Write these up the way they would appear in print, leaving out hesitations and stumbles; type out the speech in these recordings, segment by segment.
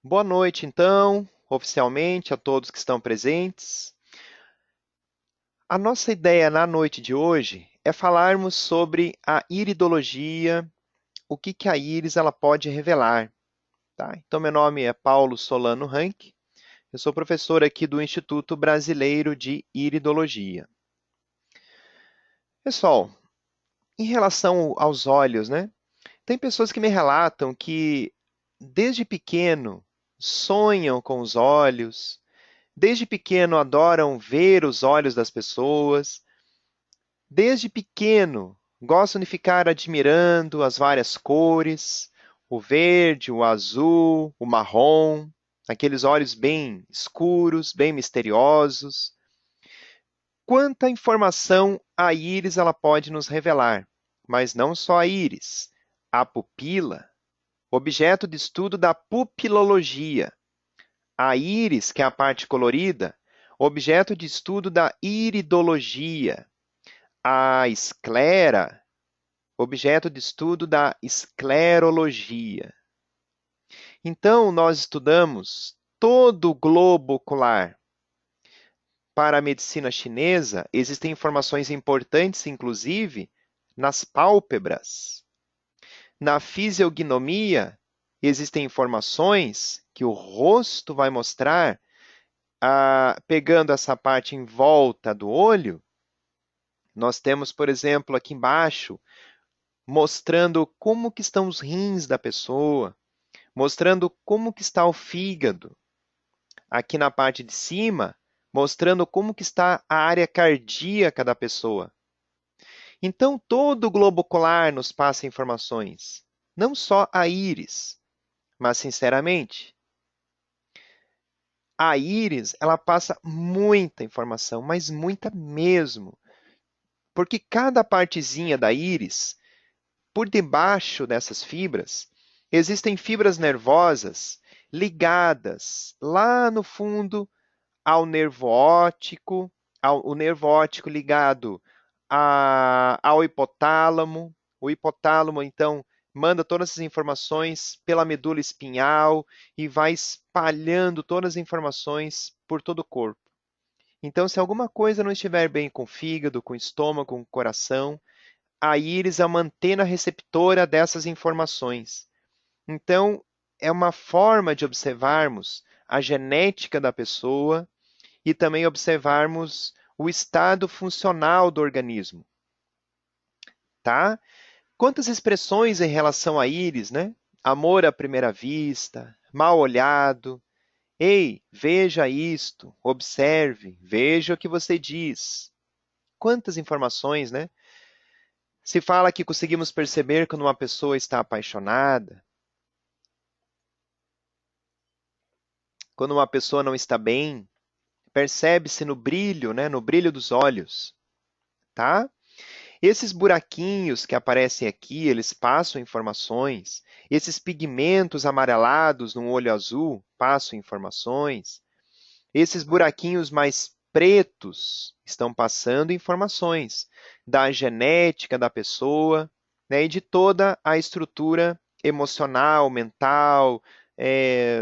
Boa noite, então, oficialmente a todos que estão presentes. A nossa ideia na noite de hoje é falarmos sobre a iridologia, o que a íris ela pode revelar, tá? Então, meu nome é Paulo Solano Rank, eu sou professor aqui do Instituto Brasileiro de Iridologia. Pessoal, em relação aos olhos, né? Tem pessoas que me relatam que desde pequeno sonham com os olhos. Desde pequeno adoram ver os olhos das pessoas. Desde pequeno gostam de ficar admirando as várias cores, o verde, o azul, o marrom, aqueles olhos bem escuros, bem misteriosos. Quanta informação a íris ela pode nos revelar, mas não só a íris, a pupila, objeto de estudo da pupilologia. A íris, que é a parte colorida, objeto de estudo da iridologia. A esclera, objeto de estudo da esclerologia. Então, nós estudamos todo o globo ocular. Para a medicina chinesa, existem informações importantes, inclusive, nas pálpebras. Na fisiognomia, existem informações que o rosto vai mostrar pegando essa parte em volta do olho, nós temos, por exemplo, aqui embaixo, mostrando como que estão os rins da pessoa, mostrando como que está o fígado. Aqui na parte de cima, mostrando como que está a área cardíaca da pessoa. Então, todo o globo ocular nos passa informações, não só a íris, mas, sinceramente, a íris, ela passa muita informação, mas muita mesmo. Porque cada partezinha da íris, por debaixo dessas fibras, existem fibras nervosas ligadas lá no fundo ao nervo óptico, o nervo óptico ligado ao hipotálamo. O hipotálamo, então, manda todas essas informações pela medula espinhal e vai espalhando todas as informações por todo o corpo. Então, se alguma coisa não estiver bem com o fígado, com o estômago, com o coração, a íris é uma antena receptora dessas informações. Então, é uma forma de observarmos a genética da pessoa e também observarmos o estado funcional do organismo, tá? Quantas expressões em relação à íris, né? Amor à primeira vista, mal olhado. Ei, veja isto, observe, veja o que você diz. Quantas informações, né? Se fala que conseguimos perceber quando uma pessoa está apaixonada, quando uma pessoa não está bem, percebe-se no brilho, né? No brilho dos olhos, tá? Esses buraquinhos que aparecem aqui, eles passam informações. Esses pigmentos amarelados no olho azul passam informações. Esses buraquinhos mais pretos estão passando informações da genética da pessoa, né, e de toda a estrutura emocional, mental,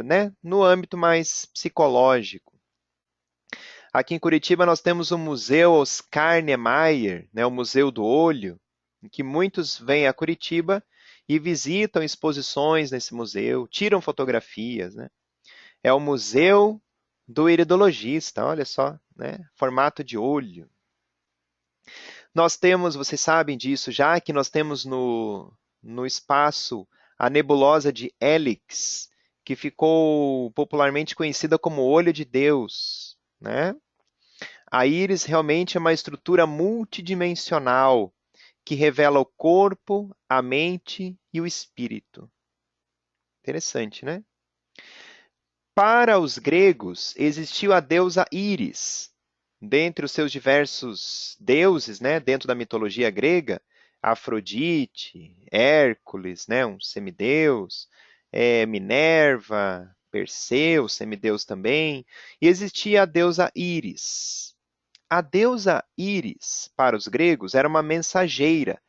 né, no âmbito mais psicológico. Aqui em Curitiba nós temos o Museu Oscar Niemeyer, né, o Museu do Olho, em que muitos vêm a Curitiba e visitam exposições nesse museu, tiram fotografias, né? É o Museu do Iridologista, olha só, né? Formato de olho. Nós temos, vocês sabem disso já, que nós temos no espaço a nebulosa de Helix, que ficou popularmente conhecida como Olho de Deus, né? A íris realmente é uma estrutura multidimensional que revela o corpo, a mente e o espírito. Interessante, né? Para os gregos, existiu a deusa Íris. Dentre os seus diversos deuses, né, dentro da mitologia grega, Afrodite, Hércules, né, um semideus, Minerva, Perseu, semideus também, e existia a deusa Íris. A deusa Íris, para os gregos, era uma mensageira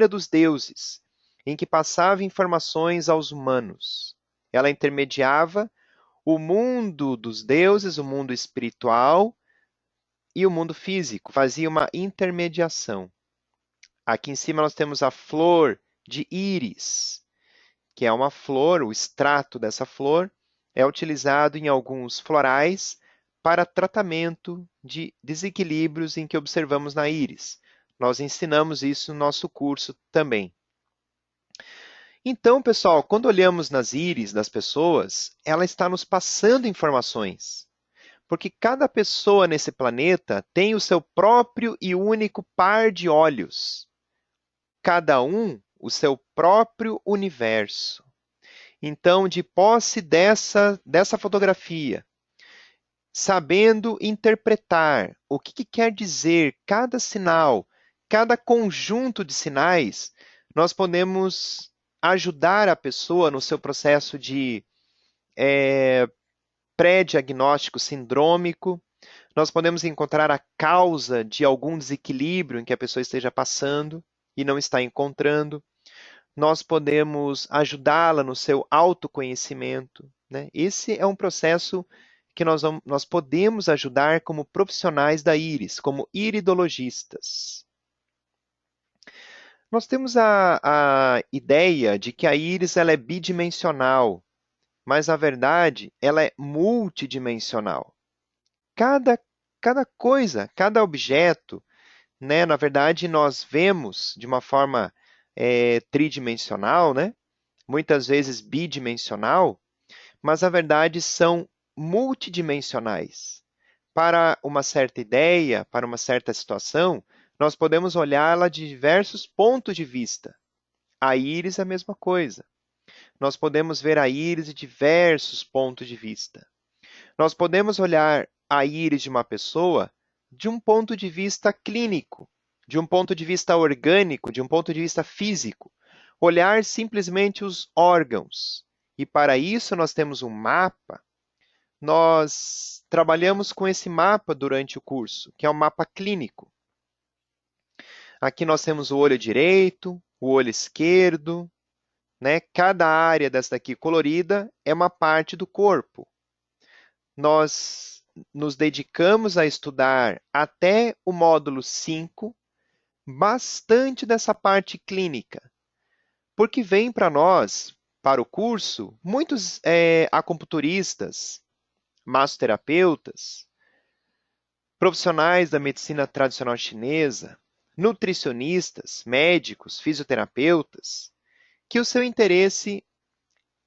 dos deuses, em que passava informações aos humanos. Ela intermediava o mundo dos deuses, o mundo espiritual e o mundo físico, fazia uma intermediação. Aqui em cima nós temos a flor de íris, que é uma flor, o extrato dessa flor é utilizado em alguns florais para tratamento de desequilíbrios em que observamos na íris. Nós ensinamos isso no nosso curso também. Então, pessoal, quando olhamos nas íris das pessoas, ela está nos passando informações. Porque cada pessoa nesse planeta tem o seu próprio e único par de olhos. Cada um o seu próprio universo. Então, de posse dessa fotografia, sabendo interpretar o que quer dizer cada sinal, cada conjunto de sinais, nós podemos ajudar a pessoa no seu processo de pré-diagnóstico sindrômico, nós podemos encontrar a causa de algum desequilíbrio em que a pessoa esteja passando e não está encontrando. Nós podemos ajudá-la no seu autoconhecimento, né? Esse é um processo que nós podemos ajudar como profissionais da íris, como iridologistas. Nós temos a ideia de que a íris ela é bidimensional, mas, na verdade, ela é multidimensional. Cada coisa, cada objeto, né, na verdade, nós vemos de uma forma tridimensional, né, muitas vezes bidimensional, mas, na verdade, são multidimensionais. Para uma certa ideia, para uma certa situação, nós podemos olhá-la de diversos pontos de vista. A íris é a mesma coisa. Nós podemos ver a íris de diversos pontos de vista. Nós podemos olhar a íris de uma pessoa de um ponto de vista clínico, de um ponto de vista orgânico, de um ponto de vista físico. Olhar simplesmente os órgãos. E para isso nós temos um mapa. Nós trabalhamos com esse mapa durante o curso, que é um mapa clínico. Aqui nós temos o olho direito, o olho esquerdo, né? Cada área dessa daqui colorida é uma parte do corpo. Nós nos dedicamos a estudar até o módulo 5 bastante dessa parte clínica, porque vem para nós, para o curso, muitos acupunturistas, massoterapeutas, profissionais da medicina tradicional chinesa, nutricionistas, médicos, fisioterapeutas, que o seu interesse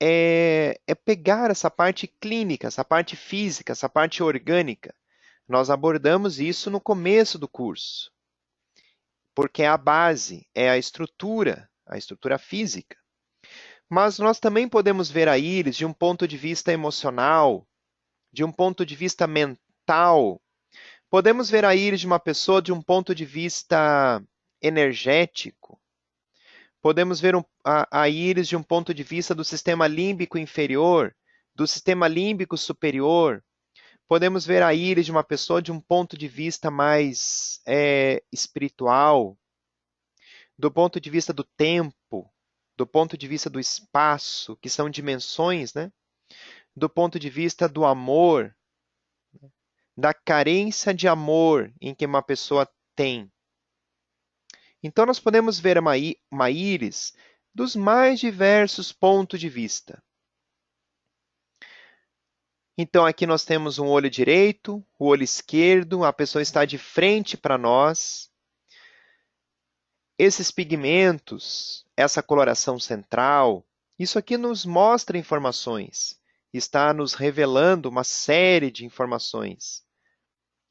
é pegar essa parte clínica, essa parte física, essa parte orgânica. Nós abordamos isso no começo do curso, porque é a base, é a estrutura física. Mas nós também podemos ver a íris de um ponto de vista emocional, de um ponto de vista mental. Podemos ver a íris de uma pessoa de um ponto de vista energético. Podemos ver a íris de um ponto de vista do sistema límbico inferior, do sistema límbico superior. Podemos ver a íris de uma pessoa de um ponto de vista mais espiritual, do ponto de vista do tempo, do ponto de vista do espaço, que são dimensões, né? Do ponto de vista do amor, da carência de amor em que uma pessoa tem. Então, nós podemos ver uma íris dos mais diversos pontos de vista. Então, aqui nós temos um olho direito, o olho esquerdo, a pessoa está de frente para nós. Esses pigmentos, essa coloração central, isso aqui nos mostra informações, está nos revelando uma série de informações.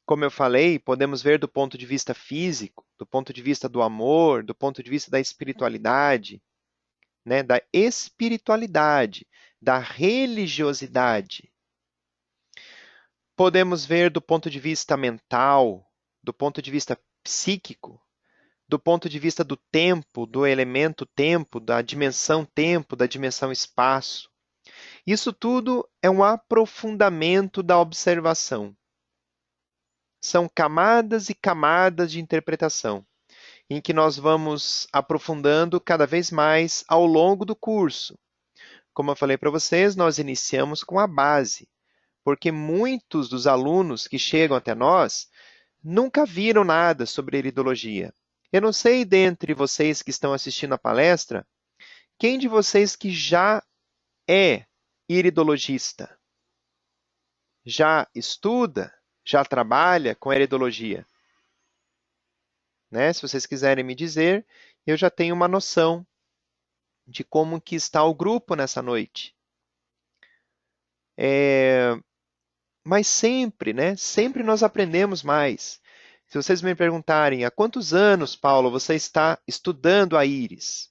Como eu falei, podemos ver do ponto de vista físico, do ponto de vista do amor, do ponto de vista da espiritualidade, né? Da espiritualidade, da religiosidade. Podemos ver do ponto de vista mental, do ponto de vista psíquico, do ponto de vista do tempo, do elemento tempo, da dimensão espaço. Isso tudo é um aprofundamento da observação. São camadas e camadas de interpretação, em que nós vamos aprofundando cada vez mais ao longo do curso. Como eu falei para vocês, nós iniciamos com a base, porque muitos dos alunos que chegam até nós nunca viram nada sobre iridologia. Eu não sei, dentre vocês que estão assistindo a palestra, quem de vocês que já é iridologista? Já estuda? Já trabalha com iridologia? Né? Se vocês quiserem me dizer, eu já tenho uma noção de como que está o grupo nessa noite. Mas sempre, né? Sempre nós aprendemos mais. Se vocês me perguntarem, há quantos anos, Paulo, você está estudando a íris?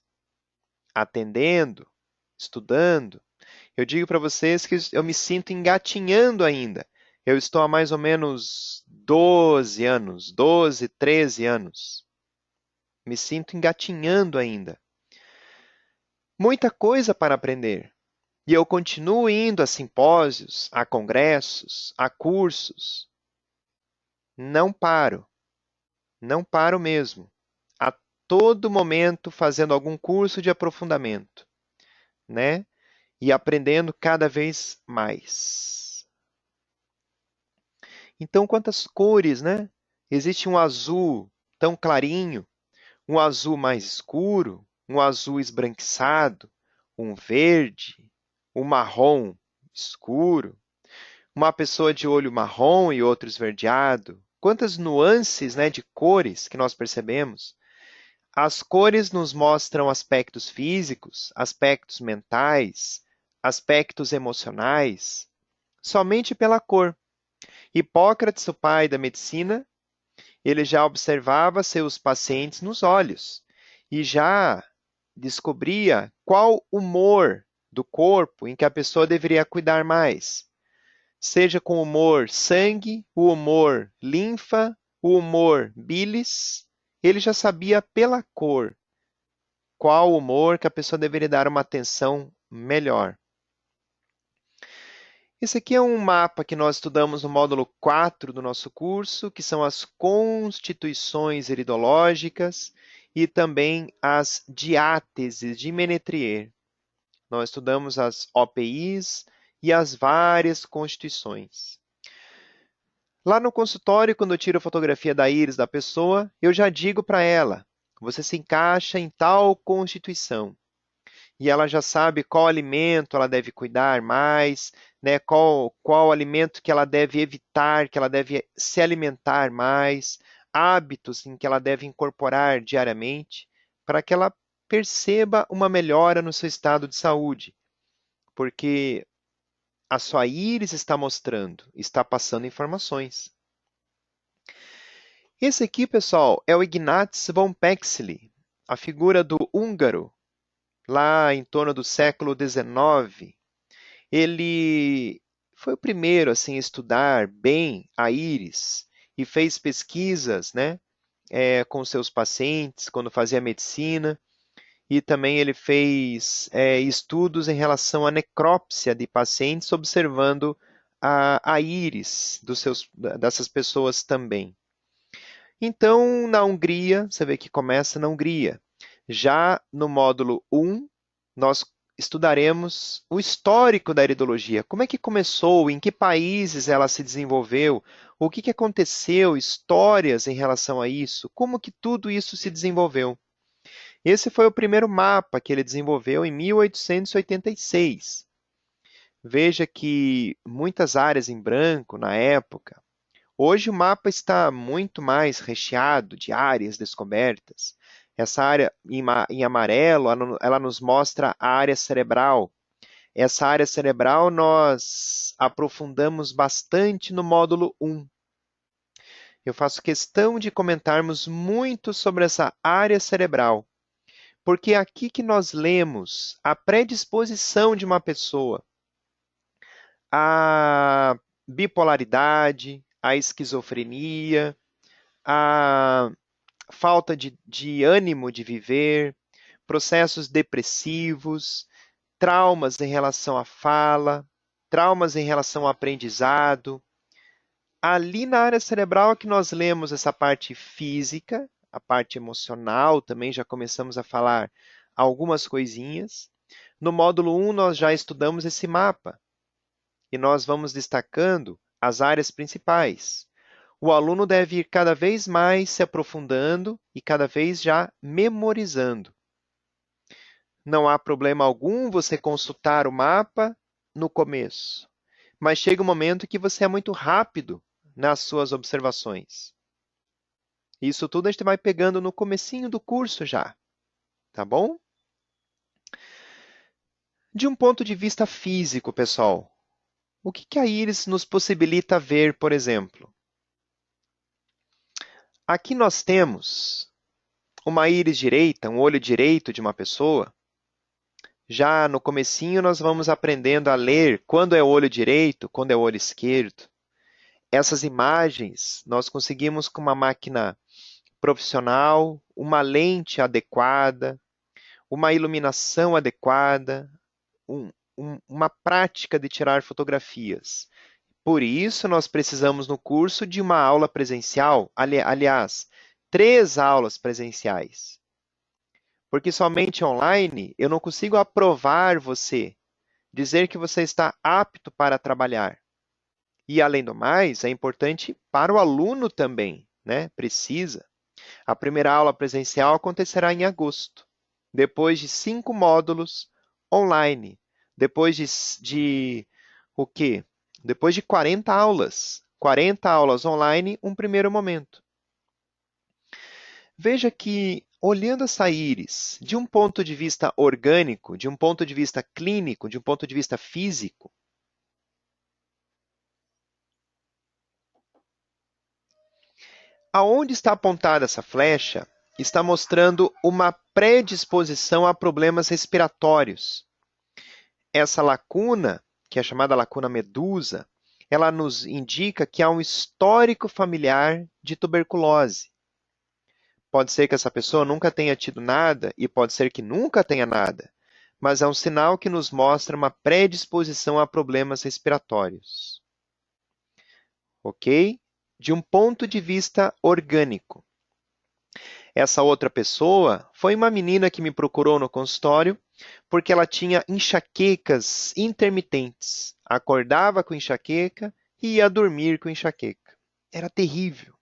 Atendendo? Estudando? Eu digo para vocês que eu me sinto engatinhando ainda. Eu estou há mais ou menos 12 anos, 12, 13 anos. Me sinto engatinhando ainda. Muita coisa para aprender. E eu continuo indo a simpósios, a congressos, a cursos. Não paro. Não paro mesmo. A todo momento fazendo algum curso de aprofundamento, né? E aprendendo cada vez mais. Então, quantas cores, né? Existe um azul tão clarinho, um azul mais escuro, um azul esbranquiçado, um verde, um marrom escuro, uma pessoa de olho marrom e outro esverdeado. Quantas nuances, né, de cores que nós percebemos. As cores nos mostram aspectos físicos, aspectos mentais, aspectos emocionais, somente pela cor. Hipócrates, o pai da medicina, ele já observava seus pacientes nos olhos e já descobria qual humor do corpo em que a pessoa deveria cuidar mais. Seja com o humor sangue, o humor linfa, o humor bilis, ele já sabia pela cor qual humor que a pessoa deveria dar uma atenção melhor. Esse aqui é um mapa que nós estudamos no módulo 4 do nosso curso, que são as constituições iridológicas e também as diáteses de Ménetrier. Nós estudamos as OPIs e as várias constituições. Lá no consultório, quando eu tiro a fotografia da íris da pessoa, eu já digo para ela, você se encaixa em tal constituição. E ela já sabe qual alimento ela deve cuidar mais, né? Qual alimento que ela deve evitar, que ela deve se alimentar mais, hábitos em que ela deve incorporar diariamente, para que ela perceba uma melhora no seu estado de saúde. Porque a sua íris está mostrando, está passando informações. Esse aqui, pessoal, é o Ignaz von Pexley, a figura do húngaro, lá em torno do século XIX. Ele foi o primeiro assim, a estudar bem a íris e fez pesquisas, né, com seus pacientes quando fazia medicina. E também ele fez estudos em relação à necrópsia de pacientes, observando a íris dessas pessoas também. Então, na Hungria, você vê que começa na Hungria. Já no módulo 1, nós estudaremos o histórico da iridologia. Como é que começou, em que países ela se desenvolveu, o que aconteceu, histórias em relação a isso, como que tudo isso se desenvolveu. Esse foi o primeiro mapa que ele desenvolveu em 1886. Veja que muitas áreas em branco na época. Hoje o mapa está muito mais recheado de áreas descobertas. Essa área em amarelo, ela nos mostra a área cerebral. Essa área cerebral nós aprofundamos bastante no módulo 1. Eu faço questão de comentarmos muito sobre essa área cerebral, porque é aqui que nós lemos a predisposição de uma pessoa, a bipolaridade, a esquizofrenia, a falta de ânimo de viver, processos depressivos, traumas em relação à fala, traumas em relação ao aprendizado. Ali na área cerebral é que nós lemos essa parte física, a parte emocional também já começamos a falar algumas coisinhas, No módulo 1, nós já estudamos esse mapa e nós vamos destacando as áreas principais. O aluno deve ir cada vez mais se aprofundando e cada vez já memorizando. Não há problema algum você consultar o mapa no começo, mas chega um momento que você é muito rápido nas suas observações. Isso tudo a gente vai pegando no comecinho do curso já, tá bom? De um ponto de vista físico, pessoal, o que a íris nos possibilita ver, por exemplo? Aqui nós temos uma íris direita, um olho direito de uma pessoa. Já no comecinho nós vamos aprendendo a ler quando é o olho direito, quando é o olho esquerdo. Essas imagens nós conseguimos com uma máquina profissional, uma lente adequada, uma iluminação adequada, uma prática de tirar fotografias. Por isso, nós precisamos no curso de uma aula presencial, aliás, 3 aulas presenciais. Porque somente online eu não consigo aprovar você, dizer que você está apto para trabalhar. E, além do mais, é importante para o aluno também, né? Precisa. A primeira aula presencial acontecerá em agosto, depois de 5 módulos online, depois de o quê? Depois de 40 aulas. 40 aulas online, um primeiro momento. Veja que, olhando essa íris, de um ponto de vista orgânico, de um ponto de vista clínico, de um ponto de vista físico, aonde está apontada essa flecha, está mostrando uma predisposição a problemas respiratórios. Essa lacuna, que é chamada lacuna medusa, ela nos indica que há um histórico familiar de tuberculose. Pode ser que essa pessoa nunca tenha tido nada e pode ser que nunca tenha nada, mas é um sinal que nos mostra uma predisposição a problemas respiratórios. Ok? De um ponto de vista orgânico. Essa outra pessoa foi uma menina que me procurou no consultório porque ela tinha enxaquecas intermitentes. Acordava com enxaqueca e ia dormir com enxaqueca. Era terrível.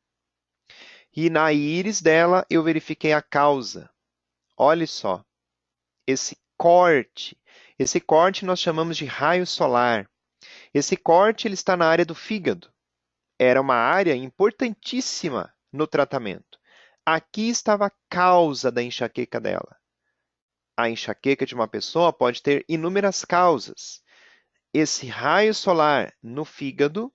E na íris dela eu verifiquei a causa. Olhe só, esse corte. Esse corte nós chamamos de raio solar. Esse corte ele está na área do fígado. Era uma área importantíssima no tratamento. Aqui estava a causa da enxaqueca dela. A enxaqueca de uma pessoa pode ter inúmeras causas. Esse raio solar no fígado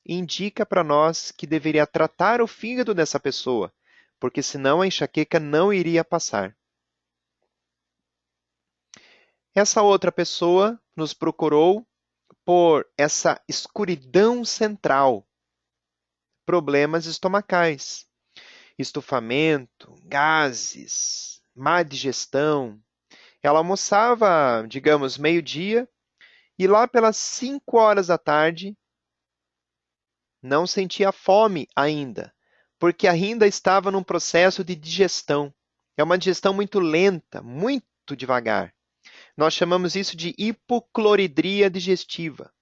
indica para nós que deveria tratar o fígado dessa pessoa, porque senão a enxaqueca não iria passar. Essa outra pessoa nos procurou por essa escuridão central, problemas estomacais, estufamento, gases, má digestão. Ela almoçava, digamos, meio-dia, e lá pelas 5 horas da tarde não sentia fome ainda, porque ainda estava num processo de digestão. É uma digestão muito lenta, muito devagar. Nós chamamos isso de hipocloridria digestiva.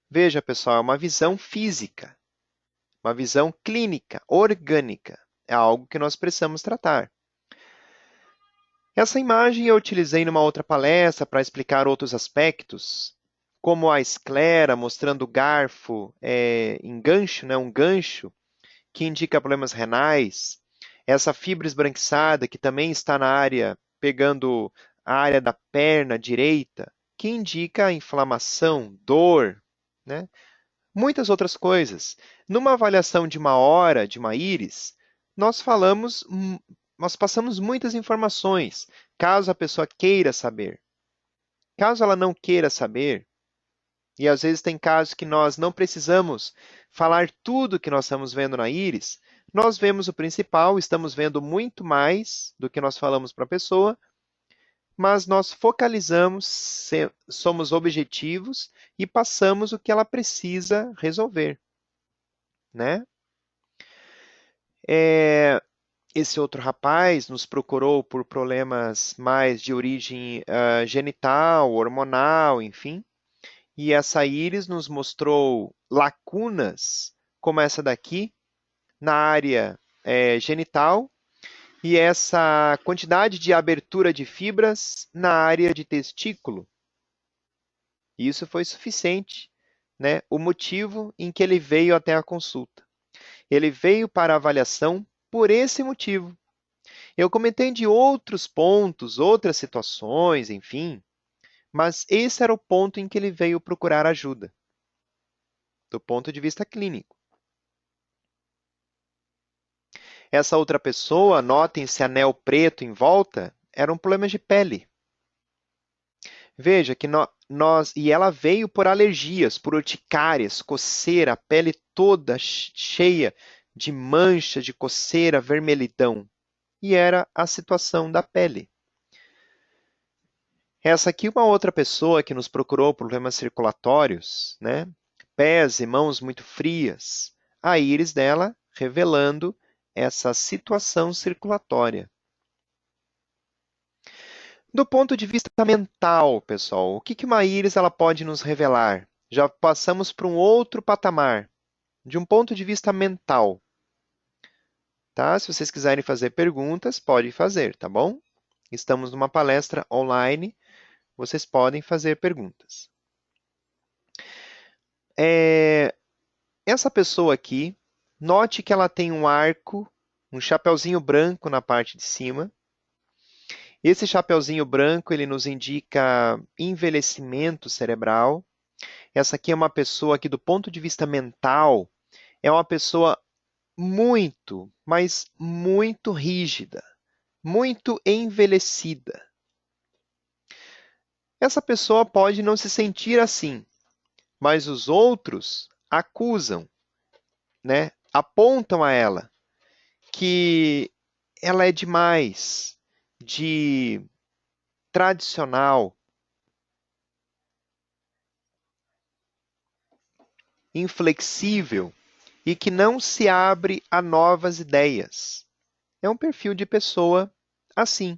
Veja, pessoal, é uma visão física, uma visão clínica, orgânica. É algo que nós precisamos tratar. Essa imagem eu utilizei numa outra palestra para explicar outros aspectos, como a esclera mostrando o garfo em gancho, né, um gancho, que indica problemas renais. Essa fibra esbranquiçada, que também está na área, pegando a área da perna direita, que indica inflamação, dor, né? Muitas outras coisas. Numa avaliação de 1 hora de uma íris, nós falamos, nós passamos muitas informações, caso a pessoa queira saber. Caso ela não queira saber, e às vezes tem casos que nós não precisamos falar tudo que nós estamos vendo na íris, nós vemos o principal, estamos vendo muito mais do que nós falamos para a pessoa, mas nós focalizamos, somos objetivos e passamos o que ela precisa resolver, né? Esse outro rapaz nos procurou por problemas mais de origem genital, hormonal, enfim. E essa íris nos mostrou lacunas, como essa daqui, na área genital, e essa quantidade de abertura de fibras na área de testículo. E isso foi suficiente, né? O motivo em que ele veio até a consulta. Ele veio para avaliação por esse motivo. Eu comentei de outros pontos, outras situações, enfim, mas esse era o ponto em que ele veio procurar ajuda, do ponto de vista clínico. Essa outra pessoa, notem esse anel preto em volta, era um problema de pele. Veja que e ela veio por alergias, por urticárias, coceira, a pele toda cheia de mancha, de coceira, vermelhidão. E era a situação da pele. Essa aqui é uma outra pessoa que nos procurou por problemas circulatórios, né? Pés e mãos muito frias. A íris dela revelando essa situação circulatória. Do ponto de vista mental, pessoal, o que uma íris ela pode nos revelar? Já passamos para um outro patamar, de um ponto de vista mental. Tá? Se vocês quiserem fazer perguntas, pode fazer, tá bom? Estamos numa palestra online, vocês podem fazer perguntas. Essa pessoa aqui, note que ela tem um arco, um chapeuzinho branco na parte de cima. Esse chapeuzinho branco, ele nos indica envelhecimento cerebral. Essa aqui é uma pessoa que, do ponto de vista mental, é uma pessoa muito, mas muito rígida, muito envelhecida. Essa pessoa pode não se sentir assim, mas os outros acusam, né? Apontam a ela que ela é demais, de tradicional, inflexível e que não se abre a novas ideias. É um perfil de pessoa assim,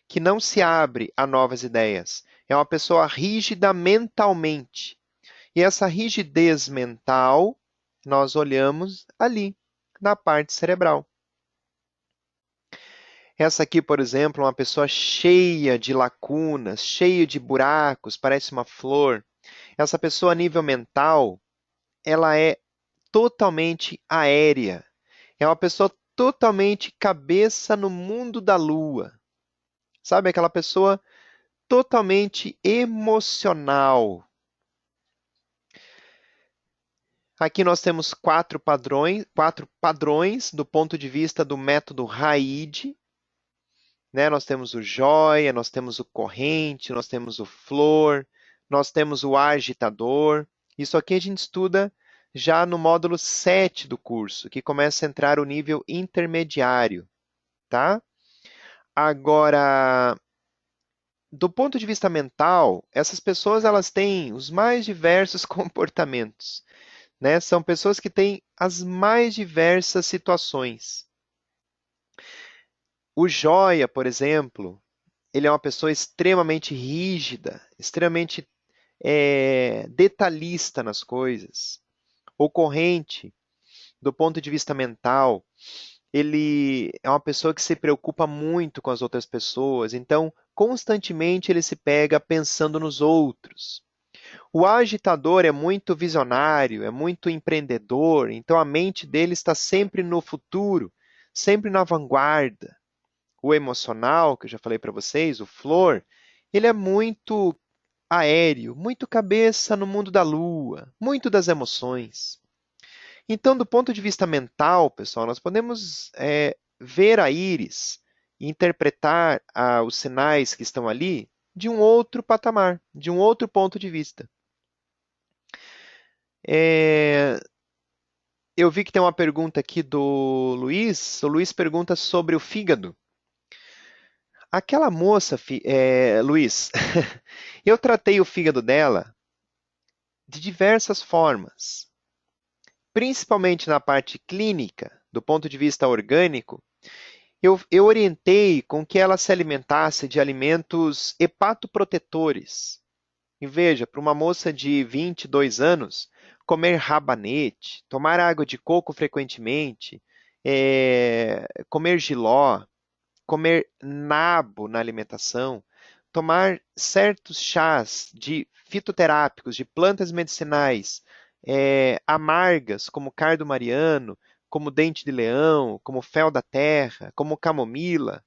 que não se abre a novas ideias. É uma pessoa rígida mentalmente. E essa rigidez mental nós olhamos ali, na parte cerebral. Essa aqui, por exemplo, é uma pessoa cheia de lacunas, cheia de buracos, parece uma flor. Essa pessoa, a nível mental, ela é totalmente aérea. É uma pessoa totalmente cabeça no mundo da lua. Sabe, aquela pessoa totalmente emocional. Aqui nós temos quatro padrões do ponto de vista do método RAID. Né? Nós temos o joia, nós temos o corrente, nós temos o flor, nós temos o agitador. Isso aqui a gente estuda já no módulo 7 do curso, que começa a entrar o nível intermediário, tá? Agora, do ponto de vista mental, essas pessoas elas têm os mais diversos comportamentos, né? São pessoas que têm as mais diversas situações. O joia, por exemplo, ele é uma pessoa extremamente rígida, extremamente detalhista nas coisas. O corrente, do ponto de vista mental, ele é uma pessoa que se preocupa muito com as outras pessoas, então constantemente ele se pega pensando nos outros. O agitador é muito visionário, é muito empreendedor, então a mente dele está sempre no futuro, sempre na vanguarda. O emocional, que eu já falei para vocês, o flor, ele é muito aéreo, muito cabeça no mundo da lua, muito das emoções. Então, do ponto de vista mental, pessoal, nós podemos ver a íris e interpretar os sinais que estão ali de um outro patamar, de um outro ponto de vista. Eu vi que tem uma pergunta aqui do Luiz. O Luiz pergunta sobre o fígado. Aquela moça, Luiz, eu tratei o fígado dela de diversas formas, principalmente na parte clínica, do ponto de vista orgânico, eu orientei com que ela se alimentasse de alimentos hepatoprotetores. E veja, para uma moça de 22 anos, comer rabanete, tomar água de coco frequentemente, comer jiló, comer nabo na alimentação, tomar certos chás de fitoterápicos, de plantas medicinais, amargas, como cardo mariano, como dente de leão, como fel da terra, como camomila,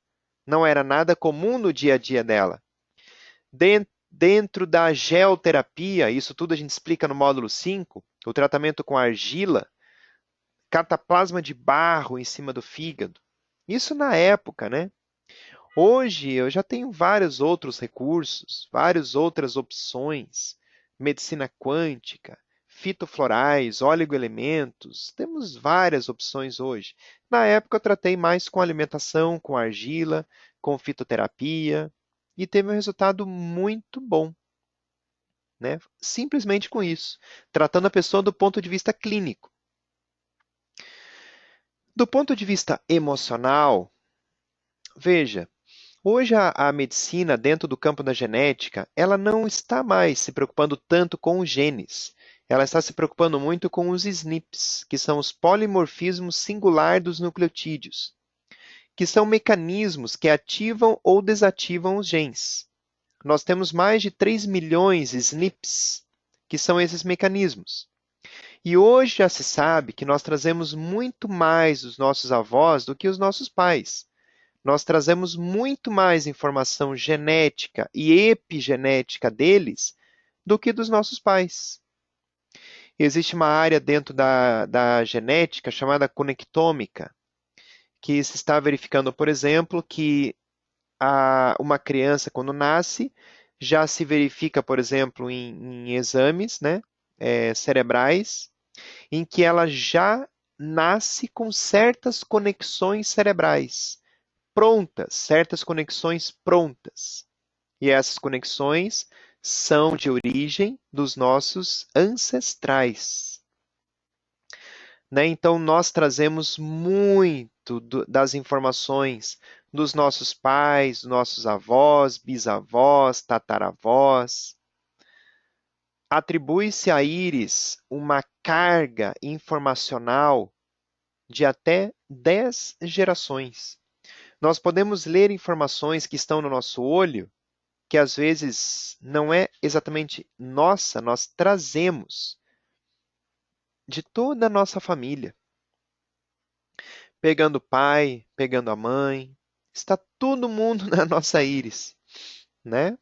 não era nada comum no dia a dia dela. Dentro da geoterapia, isso tudo a gente explica no módulo 5, o tratamento com argila, cataplasma de barro em cima do fígado. Isso na época, né? Hoje eu já tenho vários outros recursos, várias outras opções, medicina quântica, fitoflorais, oligoelementos, temos várias opções hoje. Na época eu tratei mais com alimentação, com argila, com fitoterapia e teve um resultado muito bom, né? Simplesmente com isso, tratando a pessoa do ponto de vista clínico. Do ponto de vista emocional, veja, hoje a medicina, dentro do campo da genética, ela não está mais se preocupando tanto com os genes. Ela está se preocupando muito com os SNPs, que são os polimorfismos singular dos nucleotídeos, que são mecanismos que ativam ou desativam os genes. Nós temos mais de 3 milhões de SNPs, que são esses mecanismos. E hoje já se sabe que nós trazemos muito mais dos nossos avós do que os nossos pais. Nós trazemos muito mais informação genética e epigenética deles do que dos nossos pais. Existe uma área dentro da genética chamada conectômica, que se está verificando, por exemplo, que uma criança, quando nasce, já se verifica, por exemplo, em exames, né, cerebrais, em que ela já nasce com certas conexões cerebrais prontas, certas conexões prontas. E essas conexões são de origem dos nossos ancestrais. Né? Então, nós trazemos muito das informações dos nossos pais, dos nossos avós, bisavós, tataravós. Atribui-se à íris uma carga informacional de até 10 gerações. Nós podemos ler informações que estão no nosso olho, que às vezes não é exatamente nossa, nós trazemos de toda a nossa família. Pegando o pai, pegando a mãe, está todo mundo na nossa íris, né?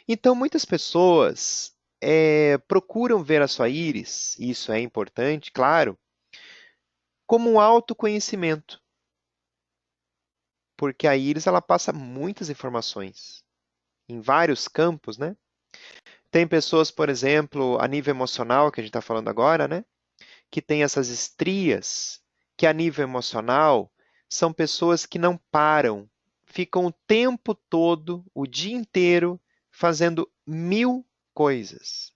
Então, muitas pessoas procuram ver a sua íris, e isso é importante, claro, como um autoconhecimento, porque a íris ela passa muitas informações em vários campos, né? Tem pessoas, por exemplo, a nível emocional, que a gente está falando agora, né? Que tem essas estrias, que a nível emocional são pessoas que não param, ficam o tempo todo, o dia inteiro, fazendo 1000 coisas.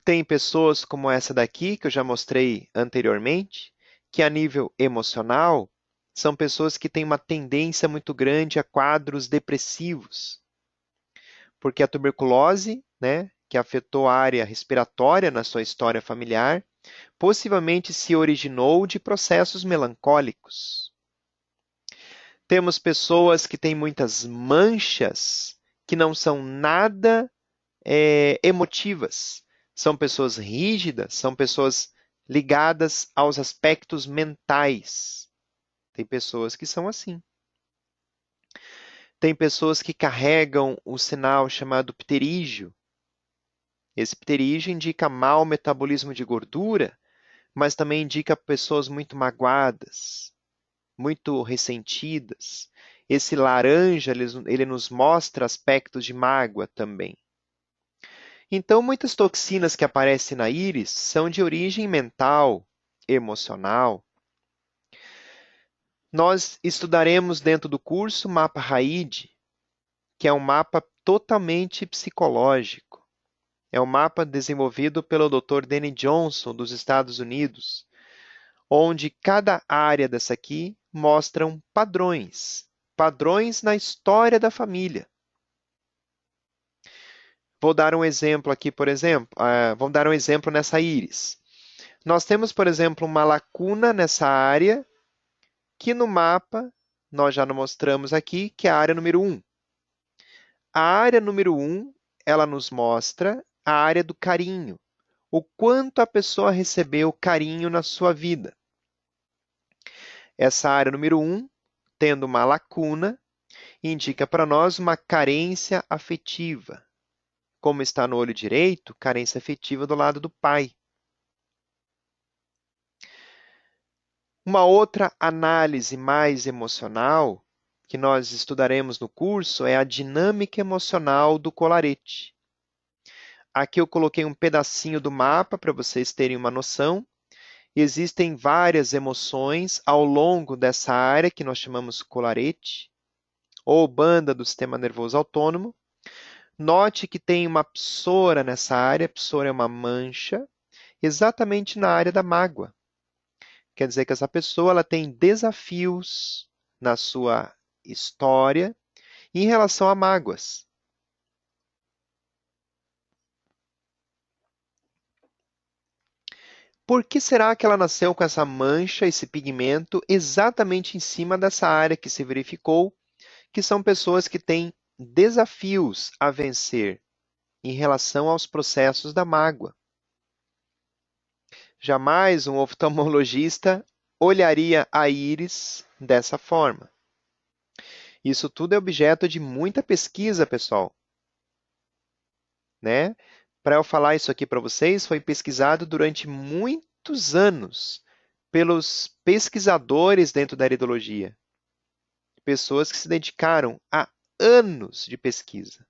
Tem pessoas como essa daqui, que eu já mostrei anteriormente, que a nível emocional são pessoas que têm uma tendência muito grande a quadros depressivos, porque a tuberculose, né, que afetou a área respiratória na sua história familiar, possivelmente se originou de processos melancólicos. Temos pessoas que têm muitas manchas que não são nada emotivas. São pessoas rígidas, são pessoas ligadas aos aspectos mentais. Tem pessoas que são assim. Tem pessoas que carregam o sinal chamado pterígio. Esse pterígio indica mau metabolismo de gordura, mas também indica pessoas muito magoadas, muito ressentidas. Esse laranja, ele nos mostra aspectos de mágoa também. Então, muitas toxinas que aparecem na íris são de origem mental, emocional. Nós estudaremos dentro do curso Mapa RAID, que é um mapa totalmente psicológico. É um mapa desenvolvido pelo Dr. Danny Johnson, dos Estados Unidos, onde cada área dessa aqui mostram padrões, padrões na história da família. Vou dar um exemplo aqui, por exemplo, vamos dar um exemplo nessa íris. Nós temos, por exemplo, uma lacuna nessa área, que no mapa nós já não mostramos aqui, que é a área número 1. A área número 1, ela nos mostra a área do carinho, o quanto a pessoa recebeu carinho na sua vida. Essa área número 1, tendo uma lacuna, indica para nós uma carência afetiva. Como está no olho direito, carência afetiva do lado do pai. Uma outra análise mais emocional que nós estudaremos no curso é a dinâmica emocional do colarete. Aqui eu coloquei um pedacinho do mapa para vocês terem uma noção. Existem várias emoções ao longo dessa área que nós chamamos colarete, ou banda do sistema nervoso autônomo. Note que tem uma psora nessa área, psora é uma mancha, exatamente na área da mágoa. Quer dizer que essa pessoa ela tem desafios na sua história em relação a mágoas. Por que será que ela nasceu com essa mancha, esse pigmento, exatamente em cima dessa área que se verificou, que são pessoas que têm desafios a vencer em relação aos processos da mágoa? Jamais um oftalmologista olharia a íris dessa forma. Isso tudo é objeto de muita pesquisa, pessoal. Né? Para eu falar isso aqui para vocês, foi pesquisado durante muitos anos pelos pesquisadores dentro da iridologia. Pessoas que se dedicaram a anos de pesquisa.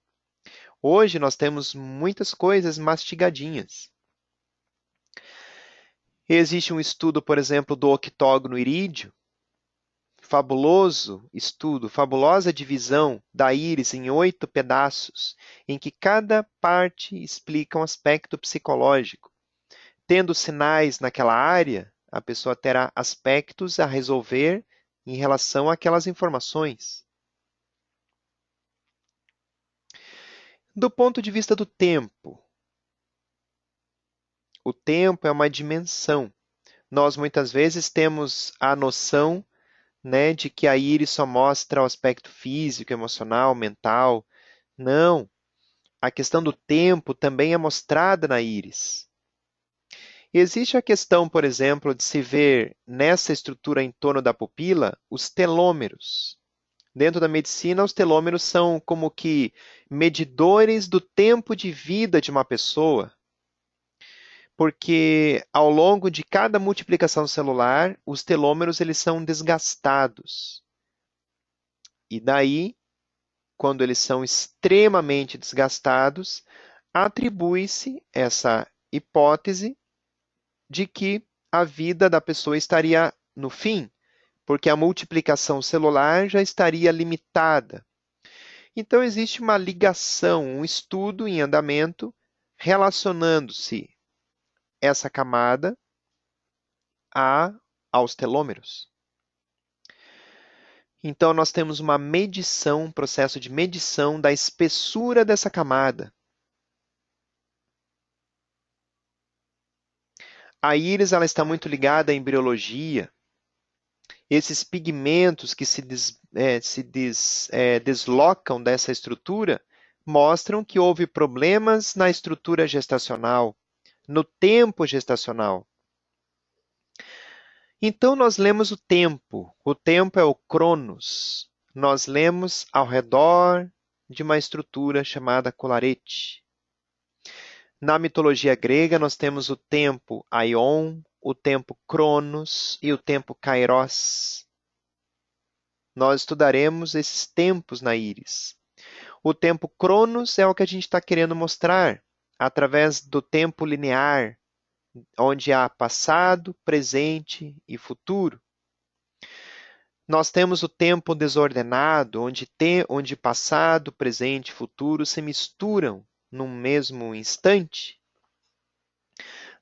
Hoje nós temos muitas coisas mastigadinhas. Existe um estudo, por exemplo, do octógono irídeo, fabuloso estudo, fabulosa divisão da íris em 8 pedaços, em que cada parte explica um aspecto psicológico. Tendo sinais naquela área, a pessoa terá aspectos a resolver em relação àquelas informações. Do ponto de vista do tempo, o tempo é uma dimensão. Nós muitas vezes temos a noção, né, de que a íris só mostra o aspecto físico, emocional, mental. Não. A questão do tempo também é mostrada na íris. Existe a questão, por exemplo, de se ver nessa estrutura em torno da pupila os telômeros. Dentro da medicina, os telômeros são como que medidores do tempo de vida de uma pessoa, porque ao longo de cada multiplicação celular, os telômeros eles são desgastados. E daí, quando eles são extremamente desgastados, atribui-se essa hipótese de que a vida da pessoa estaria no fim, porque a multiplicação celular já estaria limitada. Então, existe uma ligação, um estudo em andamento relacionando-se essa camada aos telômeros. Então, nós temos uma medição, um processo de medição da espessura dessa camada. A íris ela está muito ligada à embriologia. Esses pigmentos que se deslocam dessa estrutura mostram que houve problemas na estrutura gestacional, no tempo gestacional. Então, nós lemos o tempo é o cronos. Nós lemos ao redor de uma estrutura chamada colarete. Na mitologia grega, nós temos o tempo aion, o tempo cronos e o tempo kairos. Nós estudaremos esses tempos na íris. O tempo cronos é o que a gente está querendo mostrar através do tempo linear, onde há passado, presente e futuro. Nós temos o tempo desordenado, onde passado, presente e futuro se misturam num mesmo instante.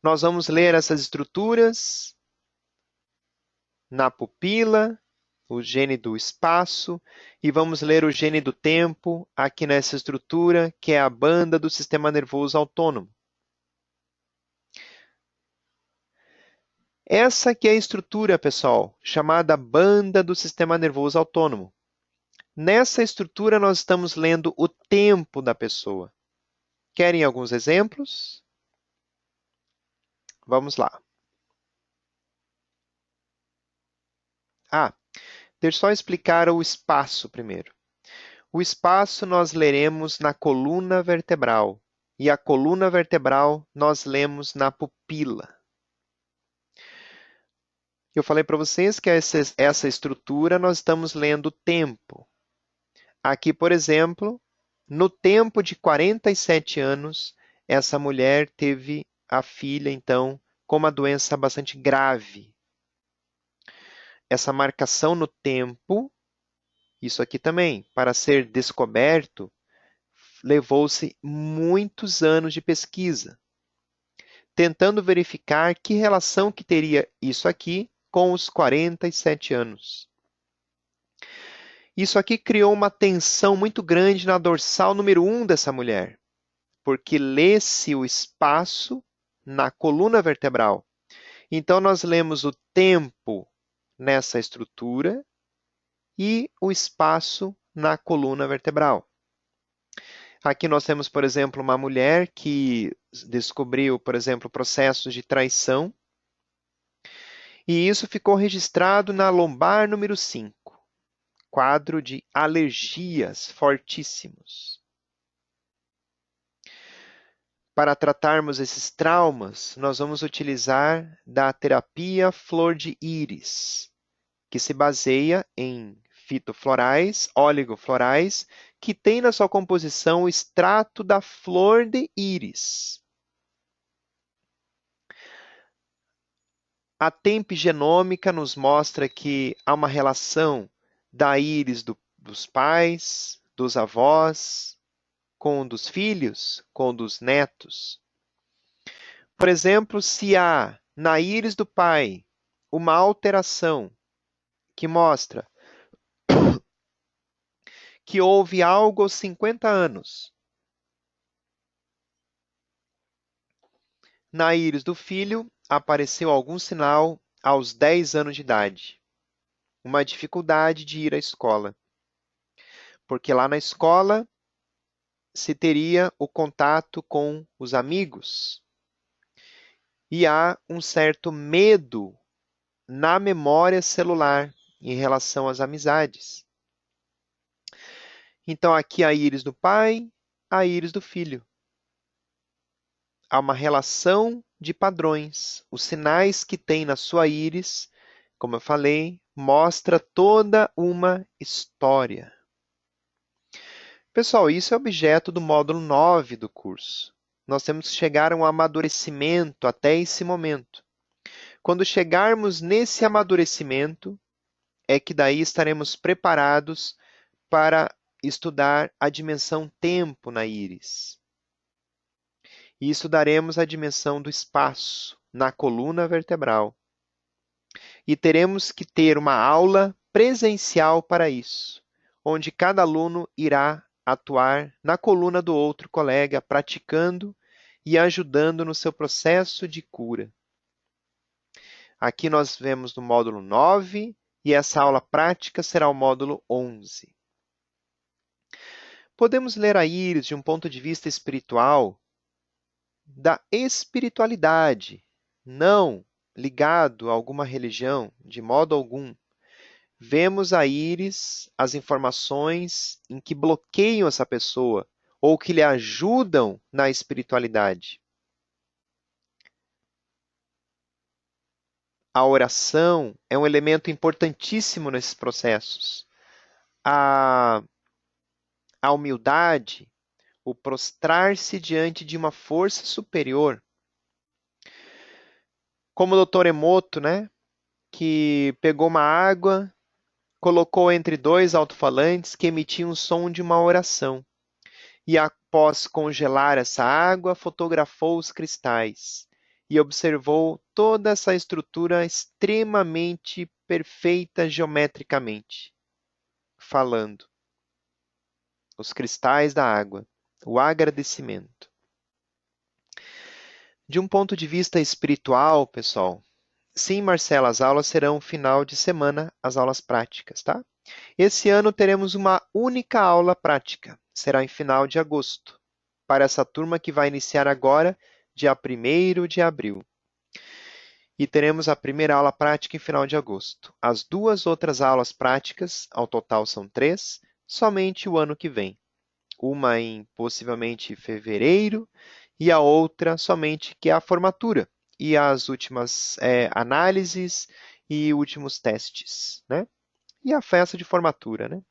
Nós vamos ler essas estruturas na pupila, o gene do espaço, e vamos ler o gene do tempo aqui nessa estrutura, que é a banda do sistema nervoso autônomo. Essa aqui é a estrutura, pessoal, chamada banda do sistema nervoso autônomo. Nessa estrutura, nós estamos lendo o tempo da pessoa. Querem alguns exemplos? Vamos lá. Deixa eu só explicar o espaço primeiro. O espaço nós leremos na coluna vertebral, e a coluna vertebral nós lemos na pupila. Eu falei para vocês que essa estrutura nós estamos lendo o tempo. Aqui, por exemplo, no tempo de 47 anos, essa mulher teve a filha, então, com uma doença bastante grave. Essa marcação no tempo, isso aqui também, para ser descoberto, levou-se muitos anos de pesquisa, tentando verificar que relação que teria isso aqui com os 47 anos. Isso aqui criou uma tensão muito grande na dorsal número 1 dessa mulher, porque lê-se o espaço na coluna vertebral. Então, nós lemos o tempo nessa estrutura e o espaço na coluna vertebral. Aqui nós temos, por exemplo, uma mulher que descobriu, por exemplo, processos de traição, e isso ficou registrado na lombar número 5. Quadro de alergias fortíssimos. Para tratarmos esses traumas, nós vamos utilizar da terapia flor de íris, que se baseia em fitoflorais, oligoflorais, que tem na sua composição o extrato da flor de íris. A tempigenômica nos mostra que há uma relação da íris dos pais, dos avós, com um dos filhos, com um dos netos. Por exemplo, se há na íris do pai uma alteração que mostra que houve algo aos 50 anos, na íris do filho apareceu algum sinal aos 10 anos de idade, uma dificuldade de ir à escola, porque lá na escola se teria o contato com os amigos. E há um certo medo na memória celular em relação às amizades. Então, aqui a íris do pai, a íris do filho. Há uma relação de padrões. Os sinais que tem na sua íris, como eu falei, mostra toda uma história. Pessoal, isso é objeto do módulo 9 do curso. Nós temos que chegar a um amadurecimento até esse momento. Quando chegarmos nesse amadurecimento, é que daí estaremos preparados para estudar a dimensão tempo na íris. E estudaremos a dimensão do espaço na coluna vertebral. E teremos que ter uma aula presencial para isso, onde cada aluno irá atuar na coluna do outro colega, praticando e ajudando no seu processo de cura. Aqui nós vemos no módulo 9 e essa aula prática será o módulo 11. Podemos ler a íris de um ponto de vista espiritual, da espiritualidade, não ligado a alguma religião, de modo algum. Vemos a íris, as informações em que bloqueiam essa pessoa ou que lhe ajudam na espiritualidade. A oração é um elemento importantíssimo nesses processos. A humildade, o prostrar-se diante de uma força superior. Como o Dr. Emoto, né, que pegou uma água, colocou entre dois alto-falantes que emitiam o som de uma oração. E após congelar essa água, fotografou os cristais e observou toda essa estrutura extremamente perfeita geometricamente falando. Os cristais da água, o agradecimento. De um ponto de vista espiritual, pessoal, sim, Marcela, as aulas serão final de semana, as aulas práticas, tá? Esse ano teremos uma única aula prática, será em final de agosto, para essa turma que vai iniciar agora, dia 1º de abril. E teremos a primeira aula prática em final de agosto. As duas outras aulas práticas, ao total são 3, somente o ano que vem. Uma em possivelmente fevereiro e a outra somente que é a formatura e as últimas análises e últimos testes, né? E a festa de formatura, né?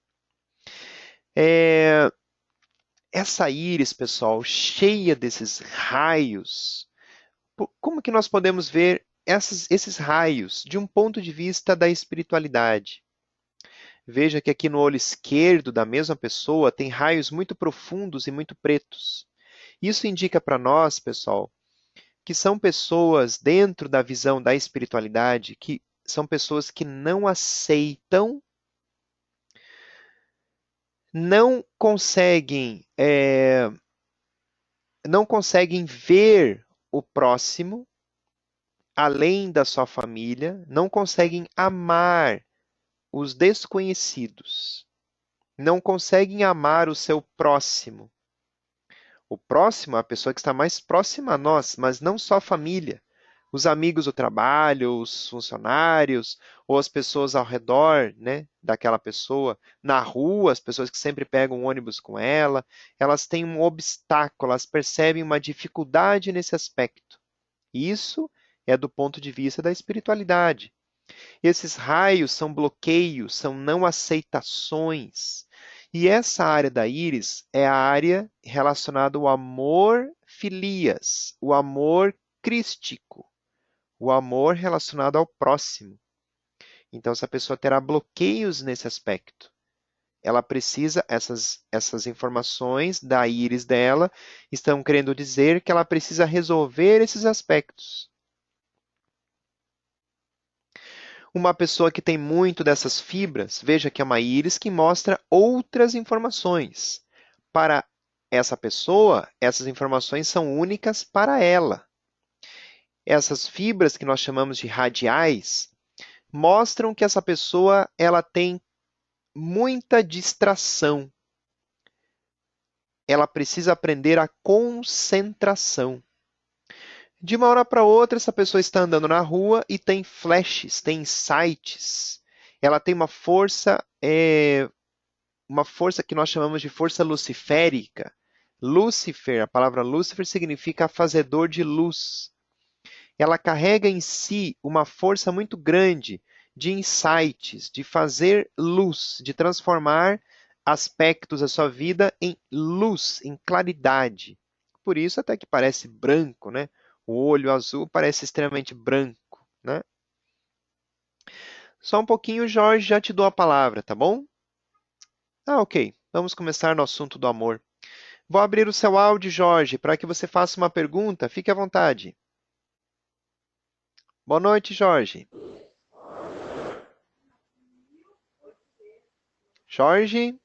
Essa íris, pessoal, cheia desses raios, como que nós podemos ver esses raios de um ponto de vista da espiritualidade? Veja que aqui no olho esquerdo da mesma pessoa tem raios muito profundos e muito pretos. Isso indica para nós, pessoal, que são pessoas dentro da visão da espiritualidade, que são pessoas que não aceitam, não conseguem, não conseguem ver o próximo além da sua família, não conseguem amar os desconhecidos, não conseguem amar o seu próximo. O próximo é a pessoa que está mais próxima a nós, mas não só a família. Os amigos do trabalho, os funcionários, ou as pessoas ao redor, né, daquela pessoa. Na rua, as pessoas que sempre pegam um ônibus com ela, elas têm um obstáculo, elas percebem uma dificuldade nesse aspecto. Isso é do ponto de vista da espiritualidade. Esses raios são bloqueios, são não aceitações. E essa área da íris é a área relacionada ao amor filias, o amor crístico, o amor relacionado ao próximo. Então, essa pessoa terá bloqueios nesse aspecto. Ela precisa, essas informações da íris dela estão querendo dizer que ela precisa resolver esses aspectos. Uma pessoa que tem muito dessas fibras, veja que é uma íris que mostra outras informações. Para essa pessoa, essas informações são únicas para ela. Essas fibras que nós chamamos de radiais mostram que essa pessoa ela tem muita distração. Ela precisa aprender a concentração. De uma hora para outra, essa pessoa está andando na rua e tem flashes, tem insights. Ela tem uma força que nós chamamos de força luciférica. Lúcifer, a palavra Lúcifer significa fazedor de luz. Ela carrega em si uma força muito grande de insights, de fazer luz, de transformar aspectos da sua vida em luz, em claridade. Por isso até que parece branco, né? O olho azul parece extremamente branco, né? Só um pouquinho, Jorge, já te dou a palavra, tá bom? Ah, ok. Vamos começar no assunto do amor. Vou abrir o seu áudio, Jorge, para que você faça uma pergunta. Fique à vontade. Boa noite, Jorge. Jorge?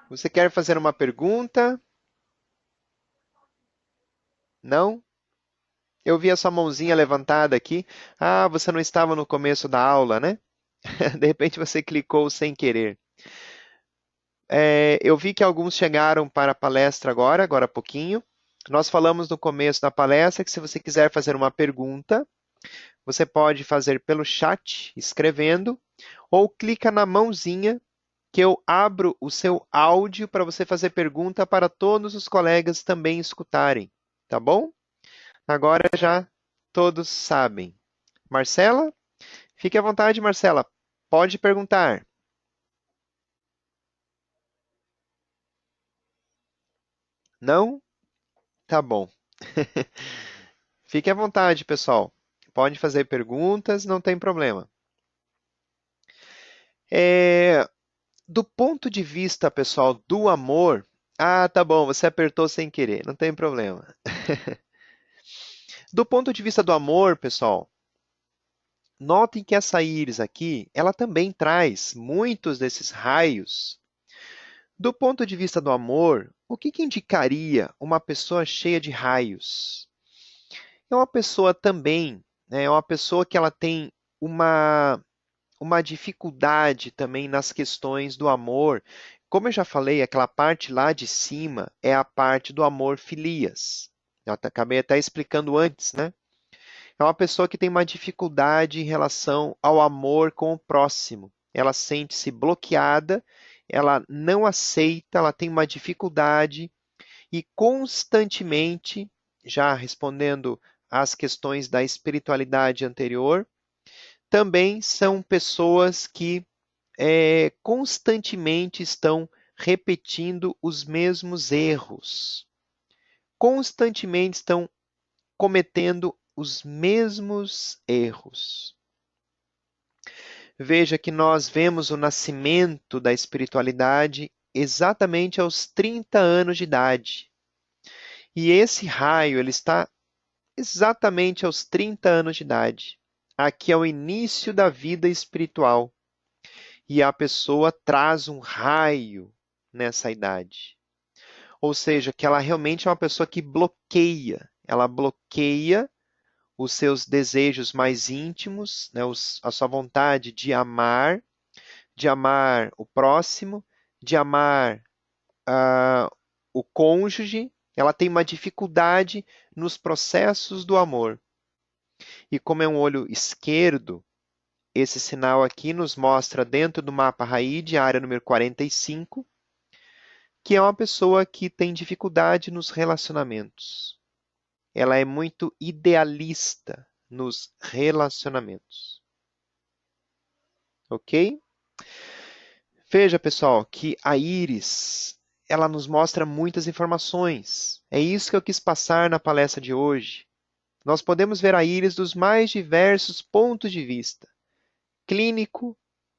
Você quer fazer uma pergunta? Não? Eu vi a sua mãozinha levantada aqui. Ah, você não estava no começo da aula, né? De repente você clicou sem querer. Eu vi que alguns chegaram para a palestra agora há pouquinho. Nós falamos no começo da palestra que se você quiser fazer uma pergunta, você pode fazer pelo chat, escrevendo, ou clica na mãozinha que eu abro o seu áudio para você fazer pergunta para todos os colegas também escutarem, tá bom? Agora já todos sabem. Marcela? Fique à vontade, Marcela. Pode perguntar. Não? Tá bom. Fique à vontade, pessoal. Pode fazer perguntas, não tem problema. Do ponto de vista, pessoal, do amor. Ah, tá bom, você apertou sem querer, não tem problema. Do ponto de vista do amor, pessoal, notem que essa íris aqui, ela também traz muitos desses raios. Do ponto de vista do amor, o que que indicaria uma pessoa cheia de raios? É uma pessoa também, né, é uma pessoa que ela tem uma, uma dificuldade também nas questões do amor. Como eu já falei, aquela parte lá de cima é a parte do amor filias. Eu acabei até explicando antes, né? É uma pessoa que tem uma dificuldade em relação ao amor com o próximo. Ela sente-se bloqueada, ela não aceita, ela tem uma dificuldade e constantemente, já respondendo às questões da espiritualidade anterior, também são pessoas que constantemente estão repetindo os mesmos erros, constantemente estão cometendo os mesmos erros. Veja que nós vemos o nascimento da espiritualidade exatamente aos 30 anos de idade. E esse raio ele está exatamente aos 30 anos de idade. Aqui é o início da vida espiritual. E a pessoa traz um raio nessa idade. Ou seja, que ela realmente é uma pessoa que bloqueia. Ela bloqueia os seus desejos mais íntimos, né, a sua vontade de amar o próximo, de amar o cônjuge. Ela tem uma dificuldade nos processos do amor. E como é um olho esquerdo, esse sinal aqui nos mostra dentro do mapa RAID, a área número 45, que é uma pessoa que tem dificuldade nos relacionamentos. Ela é muito idealista nos relacionamentos. Ok? Veja, pessoal, que a íris, ela nos mostra muitas informações. É isso que eu quis passar na palestra de hoje. Nós podemos ver a íris dos mais diversos pontos de vista: clínico,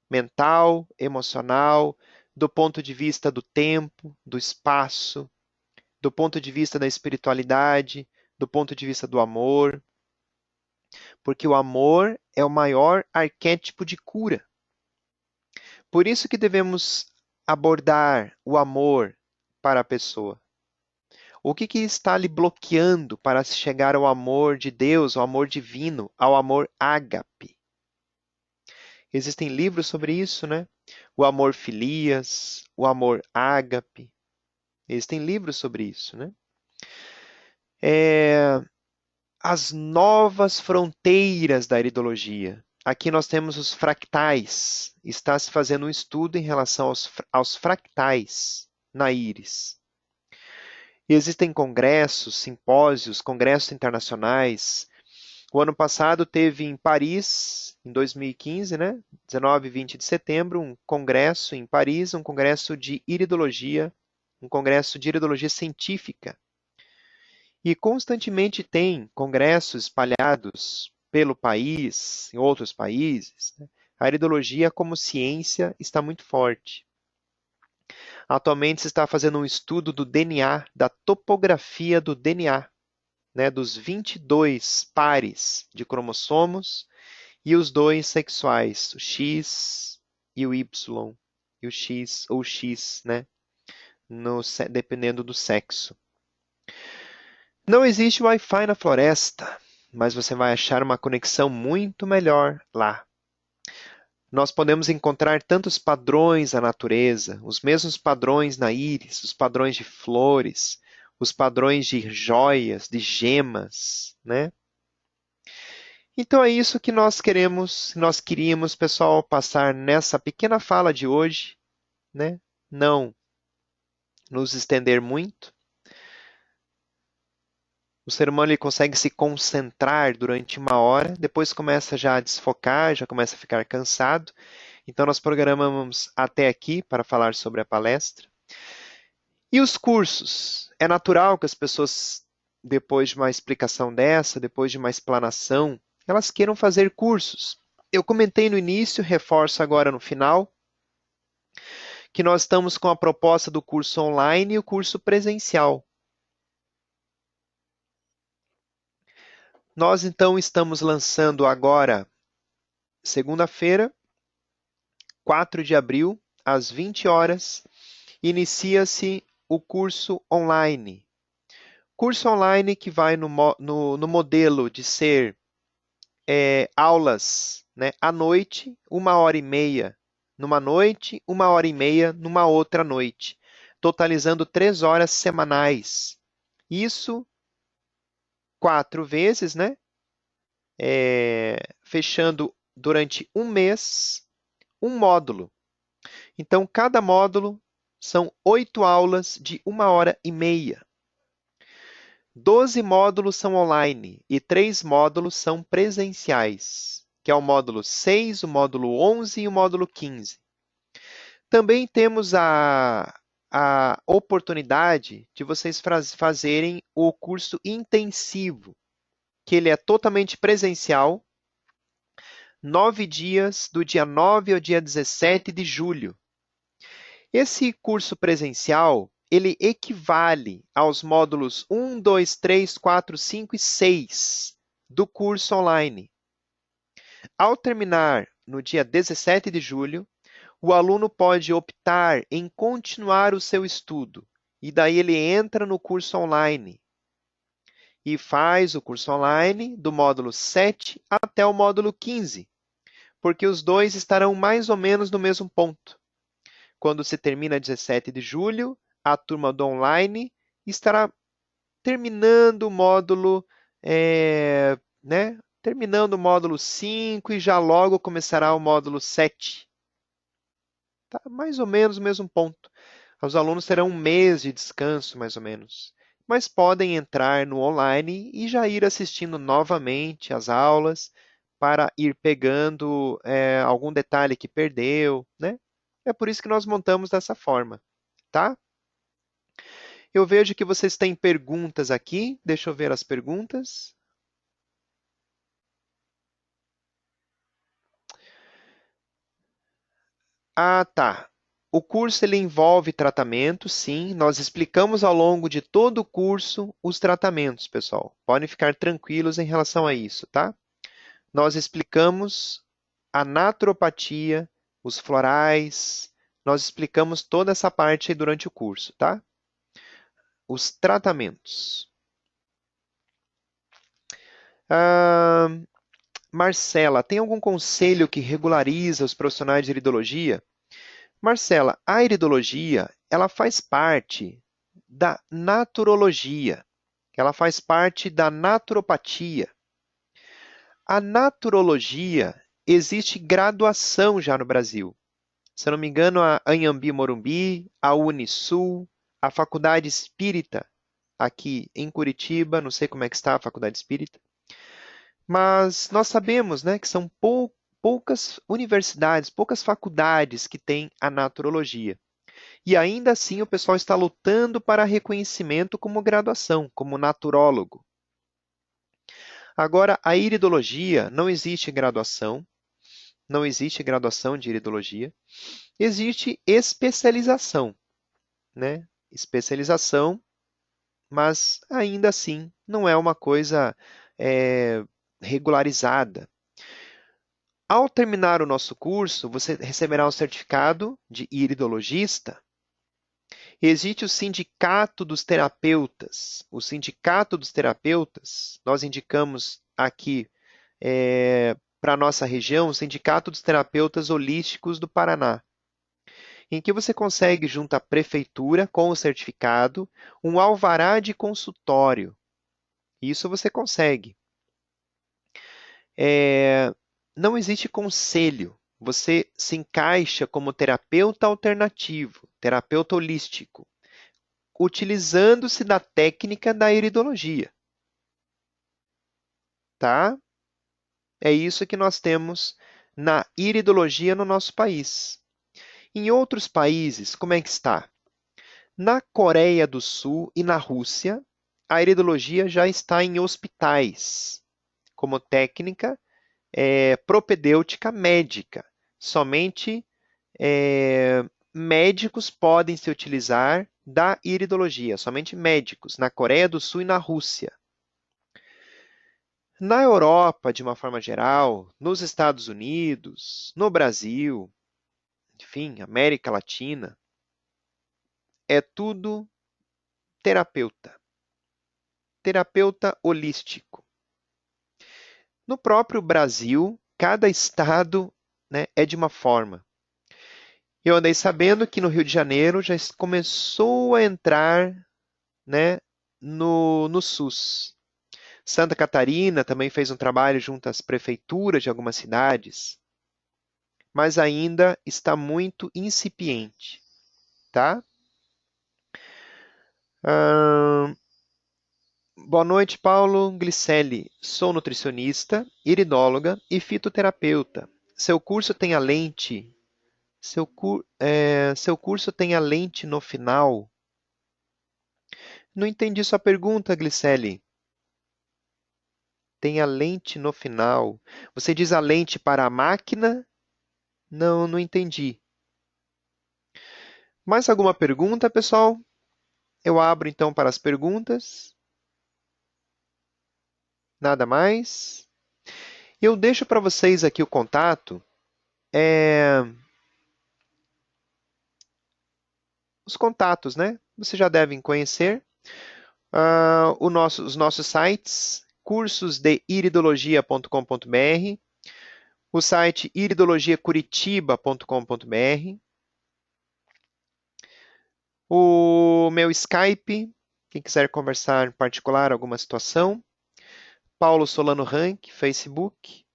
mental, emocional, do ponto de vista do tempo, do espaço, do ponto de vista da espiritualidade, do ponto de vista do amor, porque o amor é o maior arquétipo de cura. Por isso que devemos abordar o amor para a pessoa. O que está lhe bloqueando para se chegar ao amor de Deus, ao amor divino, ao amor ágape? Existem livros sobre isso, né? O amor filias, o amor ágape. Existem livros sobre isso, né? As novas fronteiras da iridologia. Aqui nós temos os fractais. Está se fazendo um estudo em relação aos fractais na íris. Existem congressos, simpósios, congressos internacionais. O ano passado teve em Paris, em 2015, né? 19 e 20 de setembro, um congresso em Paris, um congresso de iridologia, um congresso de iridologia científica. E constantemente tem congressos espalhados pelo país, em outros países, né? A iridologia como ciência está muito forte. Atualmente se está fazendo um estudo do DNA, da topografia do DNA, né, dos 22 pares de cromossomos e os dois sexuais, o X e o Y, e o X ou X, né, dependendo do sexo. Não existe Wi-Fi na floresta, mas você vai achar uma conexão muito melhor lá. Nós podemos encontrar tantos padrões na natureza, os mesmos padrões na íris, os padrões de flores, os padrões de joias, de gemas, né? Então é isso que nós queríamos, pessoal, passar nessa pequena fala de hoje, né? Não nos estender muito. O ser humano ele consegue se concentrar durante 1 hora, depois começa já a desfocar, já começa a ficar cansado. Então nós programamos até aqui para falar sobre a palestra. E os cursos? É natural que as pessoas, depois de uma explicação dessa, depois de uma explanação, elas queiram fazer cursos. Eu comentei no início, reforço agora no final, que nós estamos com a proposta do curso online e o curso presencial. Nós, então, estamos lançando agora, segunda-feira, 4 de abril, às 20 horas, inicia-se o curso online. Curso online que vai no modelo de ser aulas, né, à noite, 1h30 numa noite, 1h30 numa outra noite, totalizando 3 horas semanais. Isso 4 vezes, né? Fechando durante um mês um módulo. Então, cada módulo são 8 aulas de 1h30. 12 módulos são online e 3 módulos são presenciais, que é o módulo 6, o módulo 11 e o módulo 15. Também temos a oportunidade de vocês fazerem o curso intensivo, que ele é totalmente presencial, 9 dias, do dia 9 ao dia 17 de julho. Esse curso presencial, ele equivale aos módulos 1, 2, 3, 4, 5 e 6 do curso online. Ao terminar no dia 17 de julho, o aluno pode optar em continuar o seu estudo, e daí ele entra no curso online e faz o curso online do módulo 7 até o módulo 15, porque os dois estarão mais ou menos no mesmo ponto. Quando se termina 17 de julho, a turma do online estará terminando o módulo, né? Terminando o módulo 5 e já logo começará o módulo 7. Tá mais ou menos no mesmo ponto. Os alunos terão um mês de descanso, mais ou menos. Mas podem entrar no online e já ir assistindo novamente as aulas para ir pegando algum detalhe que perdeu, né? É por isso que nós montamos dessa forma, tá? Eu vejo que vocês têm perguntas aqui. Deixa eu ver as perguntas. Ah, tá. O curso ele envolve tratamento, sim. Nós explicamos ao longo de todo o curso os tratamentos, pessoal. Podem ficar tranquilos em relação a isso, tá? Nós explicamos a naturopatia, os florais, nós explicamos toda essa parte aí durante o curso, tá? Os tratamentos. Ah, Marcela, tem algum conselho que regulariza os profissionais de iridologia? Marcela, a iridologia, ela faz parte da naturologia. Ela faz parte da naturopatia. A naturologia existe graduação já no Brasil. Se eu não me engano, a Anhembi Morumbi, a Unisul, a Faculdade Espírita, aqui em Curitiba, não sei como é que está a Faculdade Espírita, mas nós sabemos, né, que são poucas universidades, poucas faculdades que têm a naturologia. E ainda assim o pessoal está lutando para reconhecimento como graduação, como naturólogo. Agora, a iridologia, não existe graduação, não existe graduação de iridologia, existe especialização, né? Especialização, mas ainda assim não é uma coisa regularizada. Ao terminar o nosso curso, você receberá um certificado de iridologista. Existe o Sindicato dos Terapeutas. O Sindicato dos Terapeutas, nós indicamos aqui para a nossa região, o Sindicato dos Terapeutas Holísticos do Paraná, em que você consegue, junto à prefeitura, com o certificado, um alvará de consultório. Isso você consegue. Não existe conselho. Você se encaixa como terapeuta alternativo, terapeuta holístico, utilizando-se da técnica da iridologia, tá? É isso que nós temos na iridologia no nosso país. Em outros países, como é que está? Na Coreia do Sul e na Rússia, a iridologia já está em hospitais, como técnica propedêutica médica. Somente médicos podem se utilizar da iridologia, somente médicos, na Coreia do Sul e na Rússia. Na Europa, de uma forma geral, nos Estados Unidos, no Brasil, enfim, América Latina, é tudo terapeuta. Terapeuta holístico. No próprio Brasil, cada estado, né, é de uma forma. Eu andei sabendo que no Rio de Janeiro já começou a entrar, né, no SUS. Santa Catarina também fez um trabalho junto às prefeituras de algumas cidades, mas ainda está muito incipiente, tá? Boa noite, Paulo Glicelli. Sou nutricionista, iridóloga e fitoterapeuta. Seu curso tem a lente. Seu curso tem a lente no final? Não entendi sua pergunta, Glicelli. Tem a lente no final. Você diz a lente para a máquina? Não, não entendi. Mais alguma pergunta, pessoal? Eu abro então para as perguntas. Nada mais? Eu deixo para vocês aqui o contato. Os contatos, né? Vocês já devem conhecer. Os nossos sites, cursosdeiridologia.com.br, o site iridologiacuritiba.com.br, o meu Skype, quem quiser conversar em particular alguma situação, Paulo Solano Rank, Facebook,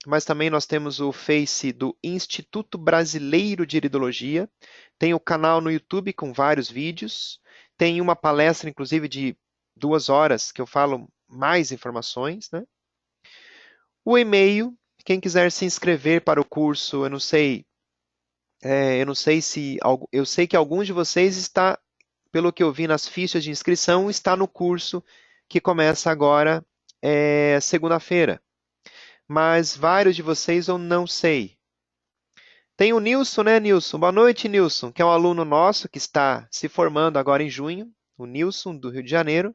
mas também nós temos o Face do Instituto Brasileiro de Iridologia, tem o canal no YouTube com vários vídeos, tem uma palestra, inclusive, de 2 horas, que eu falo mais informações, né? O e-mail, quem quiser se inscrever para o curso, eu não sei se eu sei que alguns de vocês está, pelo que eu vi nas fichas de inscrição, está no curso que começa agora, segunda-feira. Mas vários de vocês eu não sei. Tem o Nilson, né, Nilson? Boa noite, Nilson, que é um aluno nosso que está se formando agora em junho, o Nilson, do Rio de Janeiro.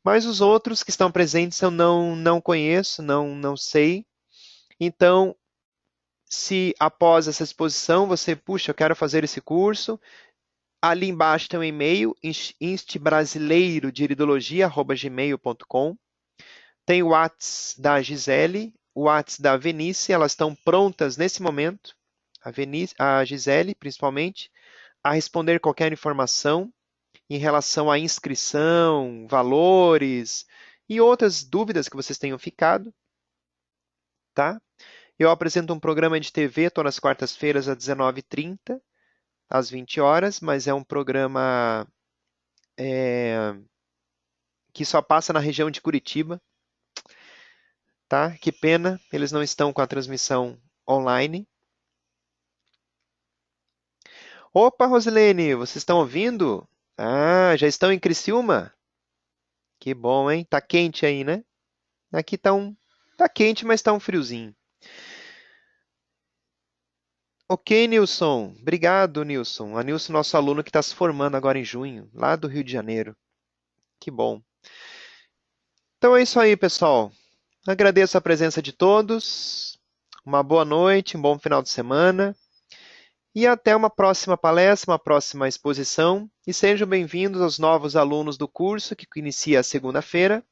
Mas os outros que estão presentes eu não conheço, não sei. Então, se após essa exposição você, puxa, eu quero fazer esse curso, ali embaixo tem um e-mail, instbrasileirodeiridologia@gmail.com. Tem o WhatsApp da Gisele, o WhatsApp da Venice, elas estão prontas nesse momento, a Gisele principalmente, a responder qualquer informação em relação à inscrição, valores e outras dúvidas que vocês tenham ficado, tá? Eu apresento um programa de TV todas as quartas-feiras às 19h30, às 20 horas, mas é um programa que só passa na região de Curitiba, tá? Que pena, eles não estão com a transmissão online. Opa, Rosilene, vocês estão ouvindo? Ah, já estão em Criciúma? Que bom, hein? Tá quente aí, né? Aqui tá quente, mas tá um friozinho. Ok, Nilson. Obrigado, Nilson. A Nilson, nosso aluno que está se formando agora em junho, lá do Rio de Janeiro. Que bom. Então é isso aí, pessoal. Agradeço a presença de todos. Uma boa noite, um bom final de semana. E até uma próxima palestra, uma próxima exposição. E sejam bem-vindos aos novos alunos do curso que inicia a segunda-feira.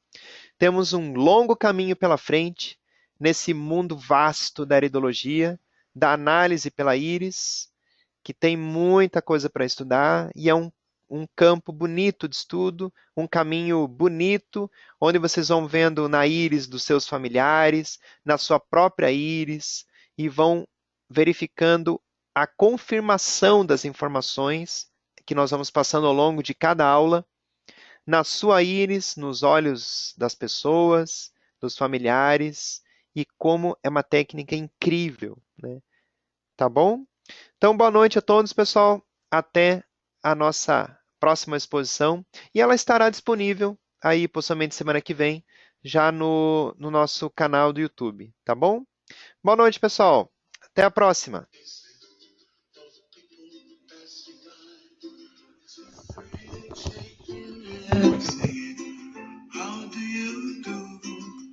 Temos um longo caminho pela frente nesse mundo vasto da iridologia, da análise pela íris, que tem muita coisa para estudar e é um campo bonito de estudo, um caminho bonito, onde vocês vão vendo na íris dos seus familiares, na sua própria íris, e vão verificando a confirmação das informações que nós vamos passando ao longo de cada aula, na sua íris, nos olhos das pessoas, dos familiares, e como é uma técnica incrível, né? Tá bom? Então, boa noite a todos, pessoal. Até a nossa próxima exposição. E ela estará disponível aí, possivelmente semana que vem, já no nosso canal do YouTube. Tá bom? Boa noite, pessoal. Até a próxima. How do you do?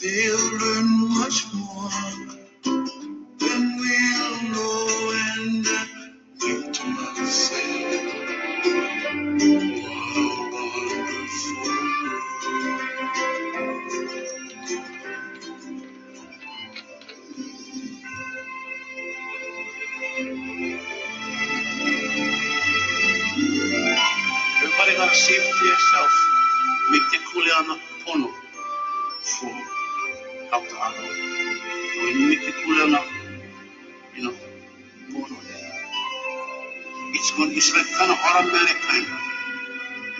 they'll learn much more than we'll know, and think to myself, what a wonderful Everybody gotta see it for yourself. Make the Kuleana Pono for Dr. Arnold. When you make the Kuleana, Pono there, it's like kind of automatic kind.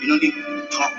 You don't need to talk